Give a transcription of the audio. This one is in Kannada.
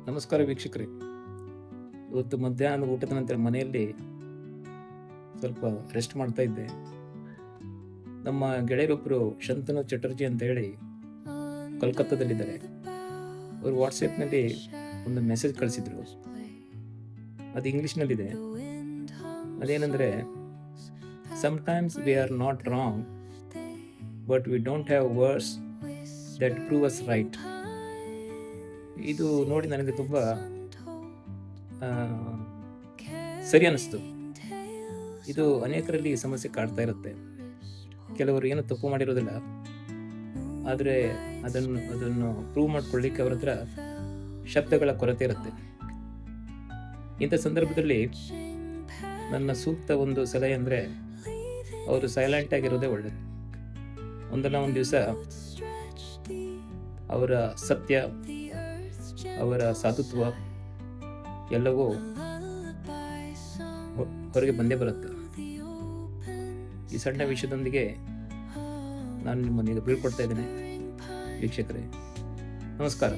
ನಮಸ್ಕಾರ ವೀಕ್ಷಕರೇ. ಇವತ್ತು ಮಧ್ಯಾಹ್ನ ಊಟದ ನಂತರ ಮನೆಯಲ್ಲಿ ಸ್ವಲ್ಪ ರೆಸ್ಟ್ ಮಾಡ್ತಾ ಇದ್ದೆ. ನಮ್ಮ ಗೆಳೆಯರೊಬ್ಬರು ಶಂತನು ಚಟರ್ಜಿ ಅಂತ ಹೇಳಿ ಕೋಲ್ಕತ್ತಾದಲ್ಲಿದ್ದಾರೆ. ಅವರು ವಾಟ್ಸಪ್ನಲ್ಲಿ ಒಂದು ಮೆಸೇಜ್ ಕಳಿಸಿದ್ರು. ಅದು ಇಂಗ್ಲೀಷ್ನಲ್ಲಿದೆ. ಅದೇನೆಂದರೆ, sometimes we are not wrong but we don't have words that prove us right. ಇದು ನೋಡಿ ನನಗೆ ತುಂಬ ಸರಿ ಅನ್ನಿಸ್ತು. ಇದು ಅನೇಕರಲ್ಲಿ ಈ ಸಮಸ್ಯೆ ಕಾಡ್ತಾ ಇರುತ್ತೆ. ಕೆಲವರು ಏನು ತಪ್ಪು ಮಾಡಿರೋದಿಲ್ಲ, ಆದರೆ ಅದನ್ನು ಪ್ರೂವ್ ಮಾಡ್ಕೊಳ್ಳಿಕ್ಕೆ ಅವ್ರ ಹತ್ರ ಶಬ್ದಗಳ ಕೊರತೆ ಇರುತ್ತೆ. ಇಂಥ ಸಂದರ್ಭದಲ್ಲಿ ನನ್ನ ಸೂಕ್ತ ಒಂದು ಸಲಹೆ ಅಂದರೆ, ಅವರು ಸೈಲೆಂಟ್ ಆಗಿರೋದೇ ಒಳ್ಳೆಯದು. ಒಂದಲ್ಲ ಒಂದು ದಿವಸ ಅವರ ಸತ್ಯ, ಅವರ ಸಾಧುತ್ವ ಎಲ್ಲವೂ ಹೊರಗೆ ಬಂದೇ ಬರುತ್ತೆ. ಈ ಸಣ್ಣ ವಿಷಯದೊಂದಿಗೆ ನಾನು ನಿಮ್ಮನ್ನು ಬೀಳ್ಕೊಡ್ತಾ ಇದ್ದೇನೆ ವೀಕ್ಷಕರೇ. ನಮಸ್ಕಾರ.